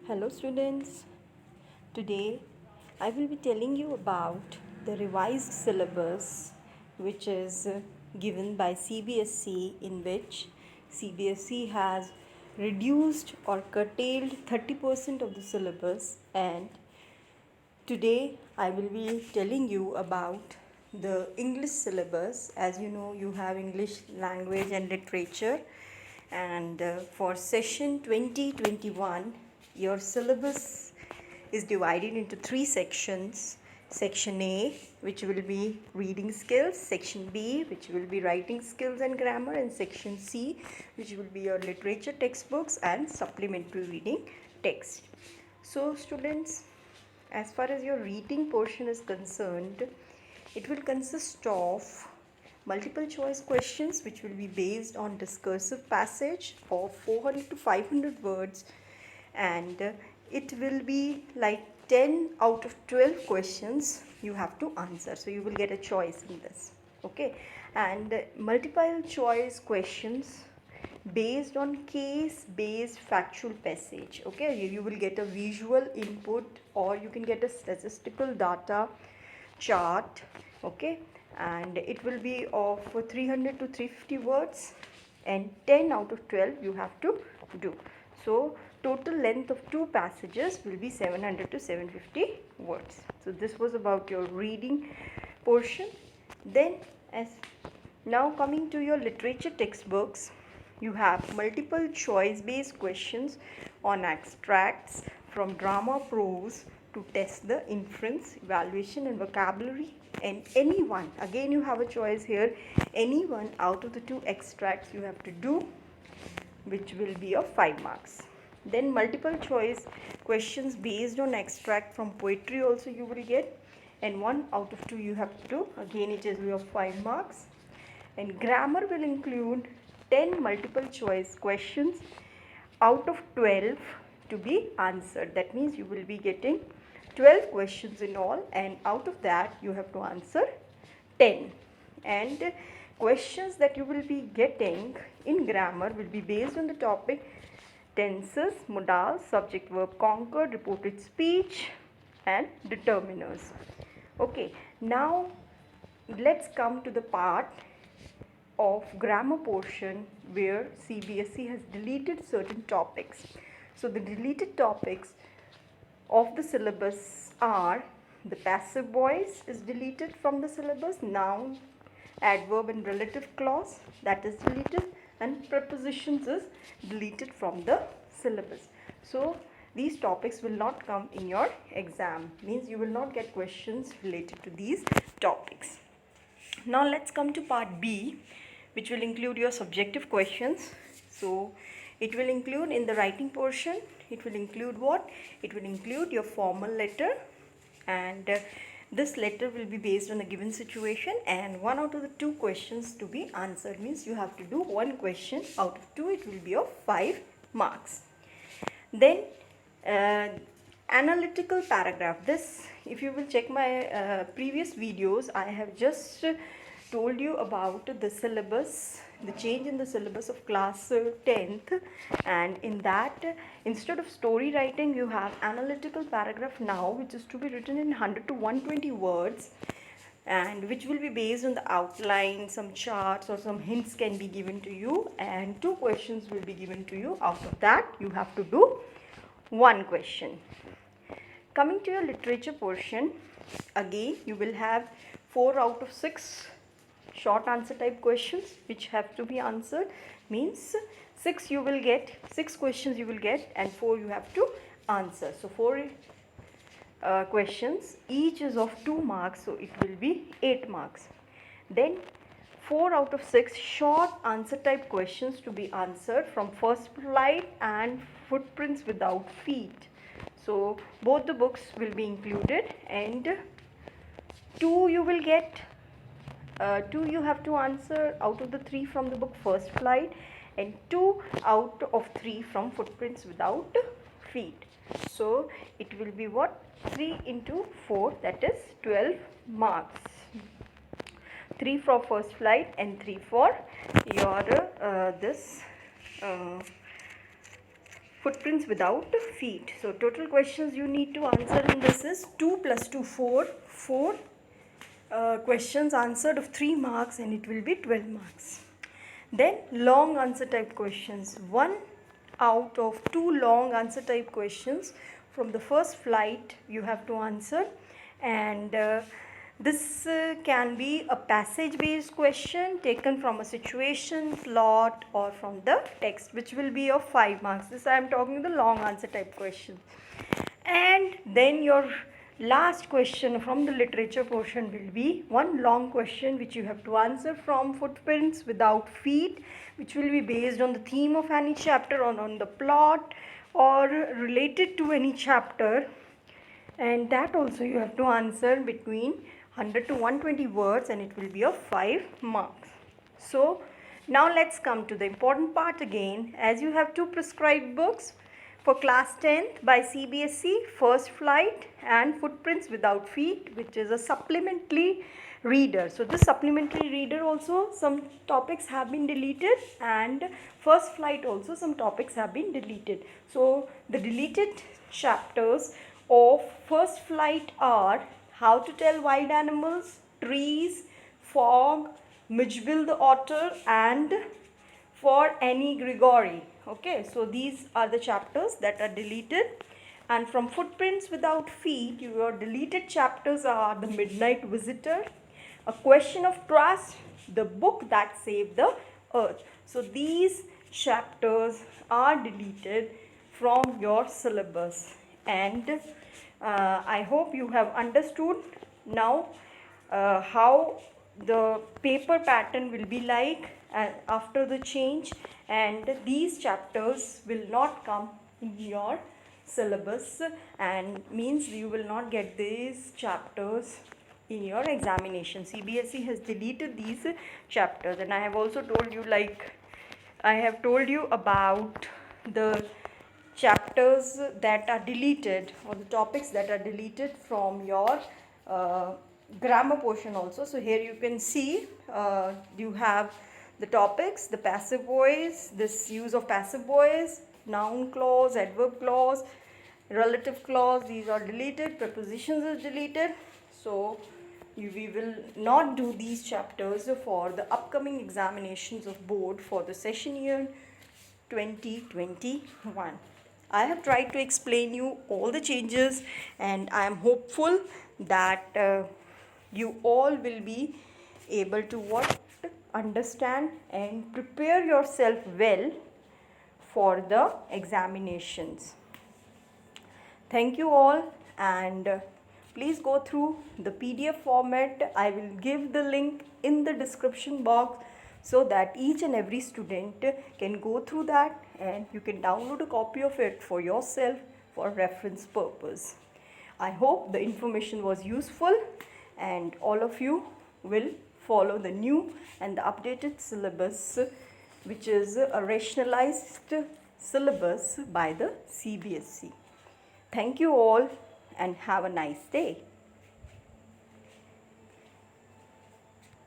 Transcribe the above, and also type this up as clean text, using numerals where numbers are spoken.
Hello students, today I will be telling you about the revised syllabus which is given by CBSE, in which CBSE has reduced or curtailed 30% of the syllabus, and today I will be telling you about the English syllabus. As you know, you have English language and literature, and for session 2021 your syllabus is divided into three sections. Section A, which will be reading skills, section B, which will be writing skills and grammar, and section C, which will be your literature textbooks and supplementary reading text. So students, as far as your reading portion is concerned, it will consist of multiple choice questions which will be based on discursive passage of 400 to 500 words, and it will be like 10 out of 12 questions you have to answer. So you will get a choice in this, okay? And multiple choice questions based on case based factual passage, okay? You will get a visual input, or you can get a statistical data chart, okay? And it will be of 300 to 350 words, and 10 out of 12 you have to do. So total length of two passages will be 700 to 750 words. So this was about your reading portion. Then, as now coming to your literature textbooks, you have multiple choice based questions on extracts from drama prose to test the inference, evaluation and vocabulary, and any one, again you have a choice here, any one out of the two extracts you have to do, which will be of 5 marks. Then multiple choice questions based on extract from poetry also you will get, and 1 out of 2 you have to do, again it is of 5 marks. And grammar will include 10 multiple choice questions out of 12 to be answered. That means you will be getting 12 questions in all, and out of that you have to answer 10. And questions that you will be getting in grammar will be based on the topic tenses, modals, subject verb conquered, reported speech and determiners. Okay, now let's come to the part of grammar portion where CBSE has deleted certain topics. So the deleted topics of the syllabus are: the passive voice is deleted from the syllabus, noun, adverb and relative clause, that is deleted, and prepositions is deleted from the syllabus. So these topics will not come in your exam, means you will not get questions related to these topics. Now let's come to part B, which will include your subjective questions. So it will include, in the writing portion, it will include what? It will include your formal letter, and this letter will be based on a given situation, and 1 out of the 2 questions to be answered, means you have to do 1 question out of 2, it will be of 5 marks. Then analytical paragraph. This, if you will check my previous videos, I have just told you about the syllabus, the change in the syllabus of class 10th, and in that, instead of story writing, you have analytical paragraph now, which is to be written in 100 to 120 words, and which will be based on the outline, some charts or some hints can be given to you, and 2 questions will be given to you. Out of that you have to do 1 question. Coming to your literature portion, again you will have 4 out of 6 short answer type questions which have to be answered, means 6 you will get, 6 questions you will get, and 4 you have to answer. So 4 questions, each is of 2 marks, so it will be 8 marks. Then 4 out of 6 short answer type questions to be answered from First Flight and Footprints Without Feet. So both the books will be included, and 2 you will get, 2 you have to answer out of the 3 from the book First Flight, and 2 out of 3 from Footprints Without Feet. So it will be what? 3 into 4, that is 12 marks. 3 for First Flight and 3 for your footprints without feet. So total questions you need to answer in this is 2 plus 2, 4. 4 questions answered of 3 marks, and it will be 12 marks. Then long answer type questions. 1 out of 2 long answer type questions from the first flight you have to answer, and this can be a passage based question taken from a situation, plot, or from the text, which will be of 5 marks. This I am talking the long answer type question. And then your last question from the literature portion will be one long question which you have to answer from footprints without feet, which will be based on the theme of any chapter or on the plot or related to any chapter, and that also you have to answer between 100 to 120 words, and it will be of 5 marks. So now let's come to the important part again, as you have 2 prescribed books for class 10th by CBSE, First Flight and Footprints Without Feet, which is a supplementary reader. So this supplementary reader also some topics have been deleted, and First Flight also some topics have been deleted. So the deleted chapters of First Flight are How to Tell Wild Animals, Trees, Fog, Mitchell the Otter, and For Annie Gregory. Okay, so these are the chapters that are deleted. And from Footprints Without Feet, your deleted chapters are The Midnight Visitor, A Question of Trust, The Book That Saved the Earth. So these chapters are deleted from your syllabus, and I hope you have understood now how the paper pattern will be like after the change, and these chapters will not come in your syllabus, and means you will not get these chapters in your examination. CBSE has deleted these chapters, and I have also told you, like I have told you about the chapters that are deleted or the topics that are deleted from your grammar portion also. So here you can see you have the topics, the passive voice, this use of passive voice, noun clause, adverb clause, relative clause, these are deleted, prepositions are deleted. So we will not do these chapters for the upcoming examinations of board for the session year 2021. I have tried to explain you all the changes, and I am hopeful that you all will be able to understand and prepare yourself well for the examinations. Thank you all, and please go through the PDF format. I will give the link in the description box so that each and every student can go through that, and you can download a copy of it for yourself for reference purpose. I hope the information was useful, and all of you will follow the new and the updated syllabus, which is a rationalized syllabus by the CBSE. Thank you all, and have a nice day.